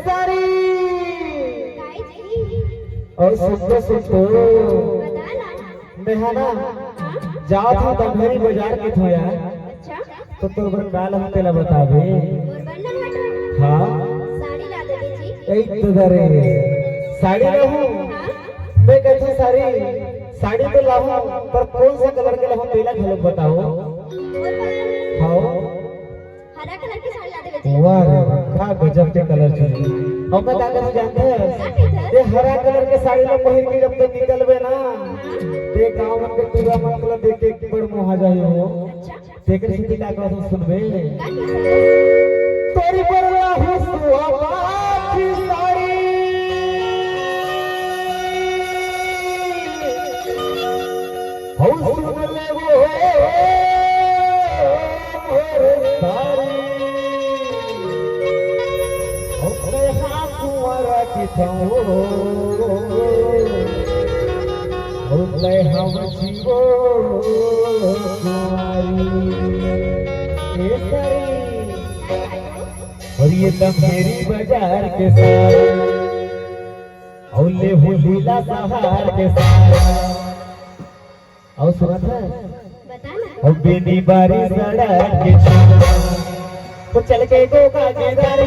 सारी काय जी और सुनते सुनते बता ना। मैं है ना हाँ? जाओ था दमहरी बाजार के थो यार अच्छा तो तोर काल हम तेला बतावे मोर बन्ना हटो। हाँ साड़ी ला देवे जी। एक तो दरे साड़ी लाहूं हाँ? मैं कहती साड़ी तो लाहूं पर कौन सा कलर के लाहूं पहला झलक बताओ। मोर बन हाँ हरा कलर की साड़ी ला देवे जी। वाह रे क्या गजब के कलर चुनी और मैं क्या जानते हैं ये हरा कलर के साड़ी में पहिर के जब तक निकलबे ना ते गांव में के पूरा मतलब देख के बड़ मोह जाई हो। अच्छा तेकर सीधी का कहत सुनबे का की तोरी बरला हुसुआ की साड़ी हो सुन ले वो मोर साड़ी हो हा कुंवरा की छो होते हम जीवो कुंवारी ए सारी और ये दमहेरी बाजार के साथ औले हुलीला सहार के साथ और सुना था बता ना। और बेनी बारी सड़क के साथ तो चल के गो का गेदारी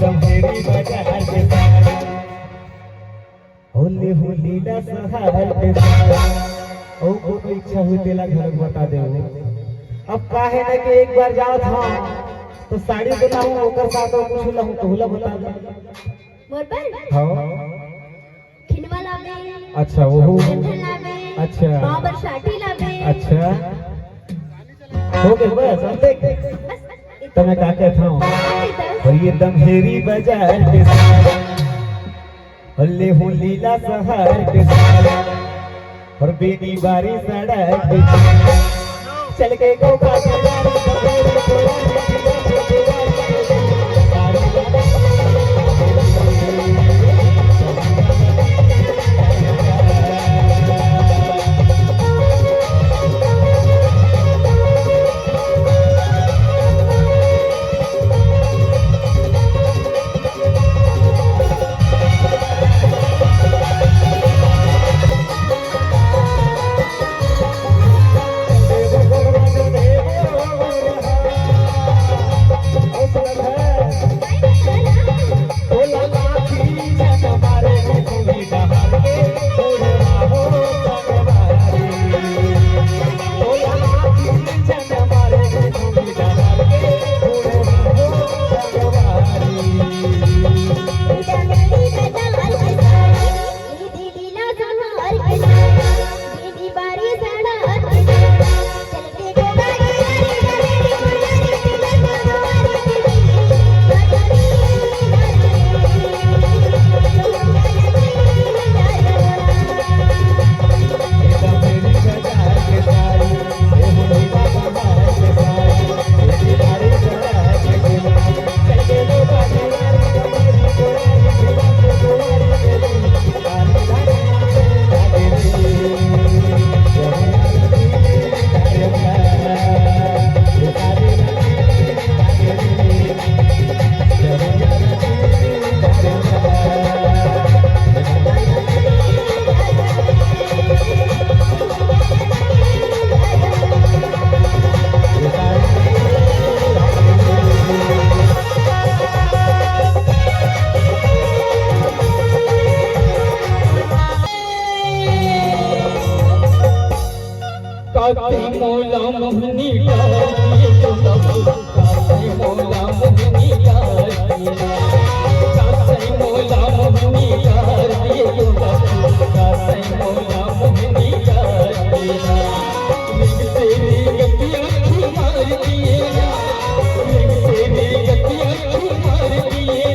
दमहेरी बाजार होली होलीला सहार के साथ ओ को इच्छा हुई तेला घर बता दे। अब काहे ना कि एक बार जाओ था तो साड़ी बनाऊं ओकर साथ और कुछ लहू तो हुला बता दे मोर पर हां खिनवा लावे। अच्छा वो लावे। अच्छा वहां पर शाटी लावे। अच्छा हो गए बस अब देख तो मैं क्या कहता हूं और ये दमहेरी बाजार के साथ हल्ले हो लीला शहर के सारा और बेनी बारी सड़क पे चल के गो मौला मोहनी का ये तो मौला मोहनी का मौला मोहनी का ये तो मौला मोहनी का तेरी गतियां मार दिए तेरी गतियां मार दिए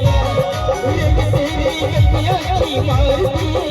तेरी गतियां मार दिए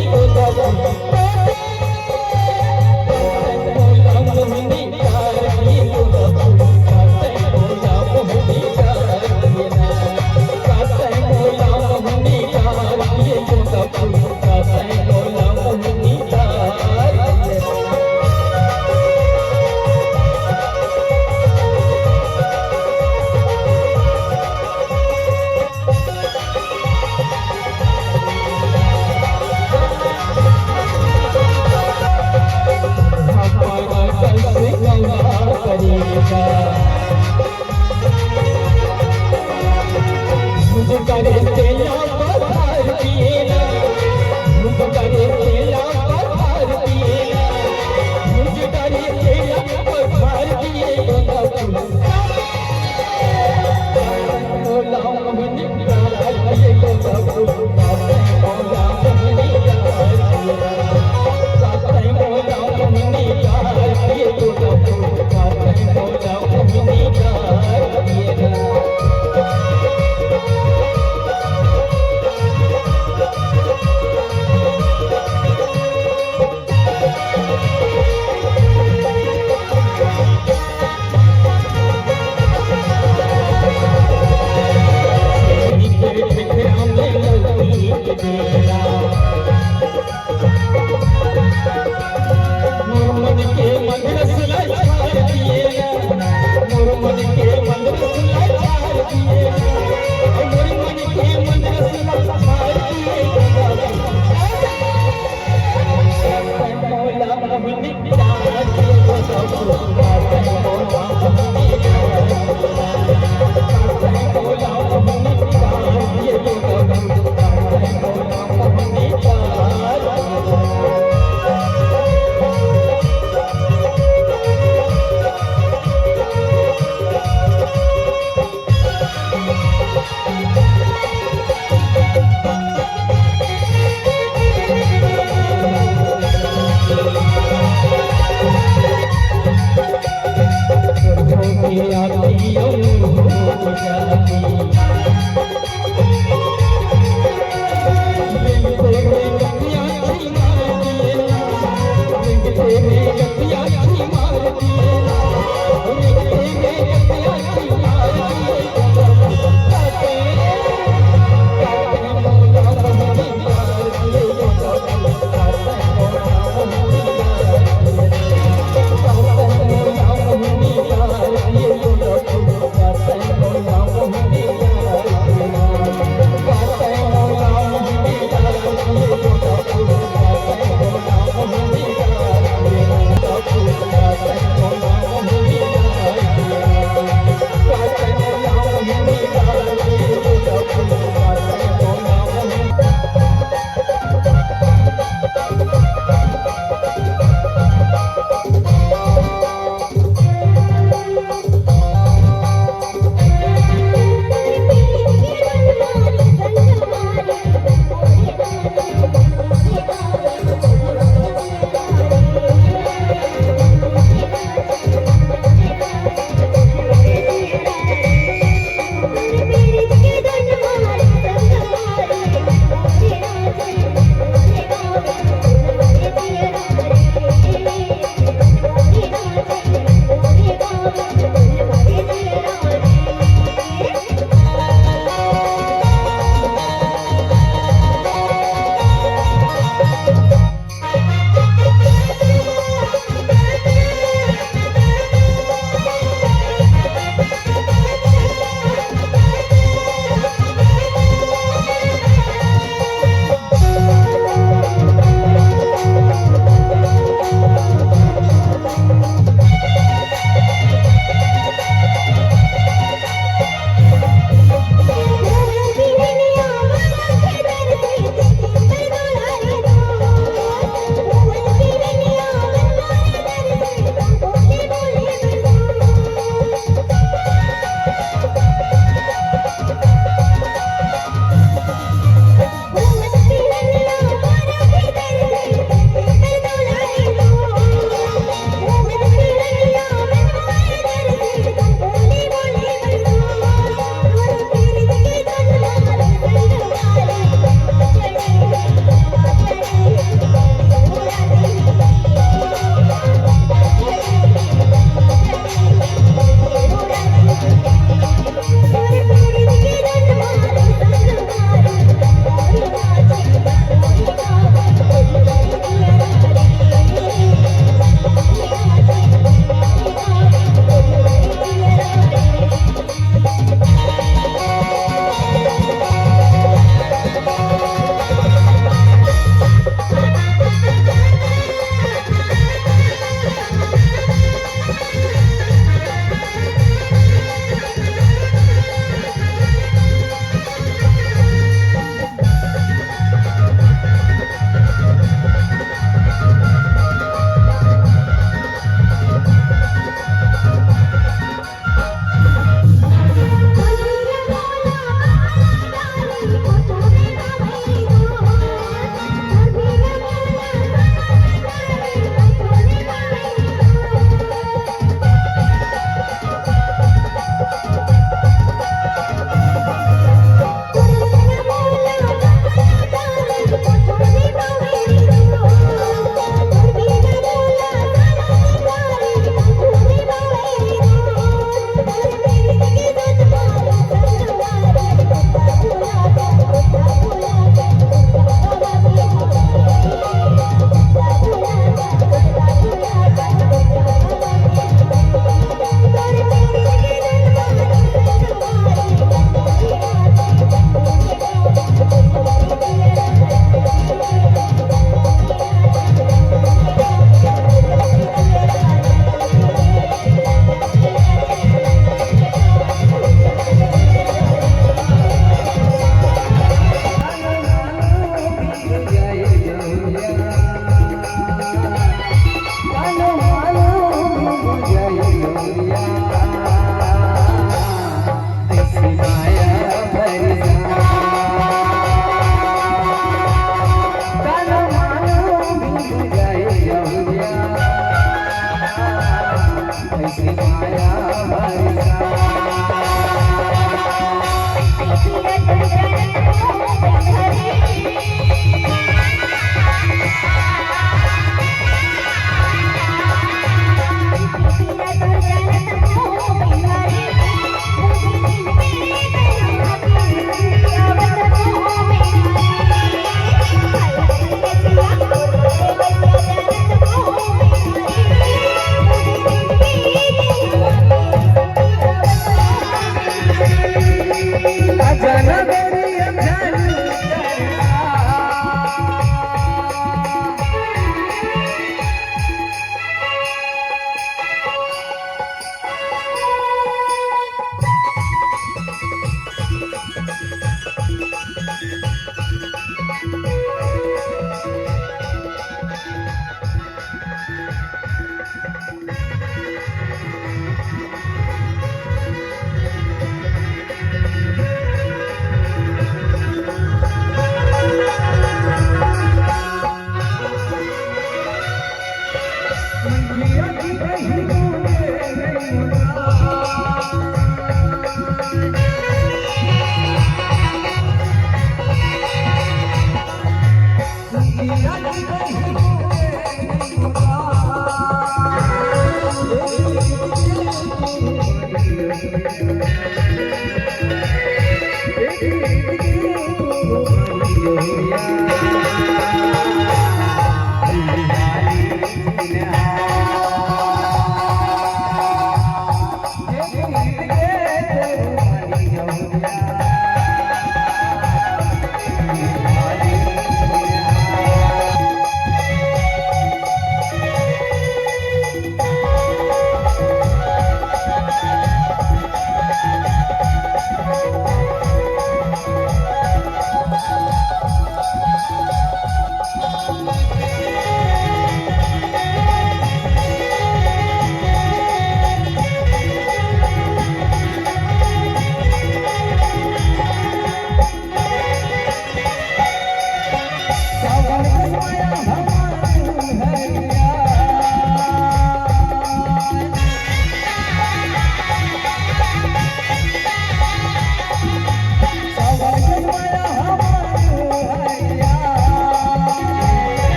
साइड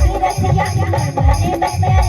की रसिया मन बने बस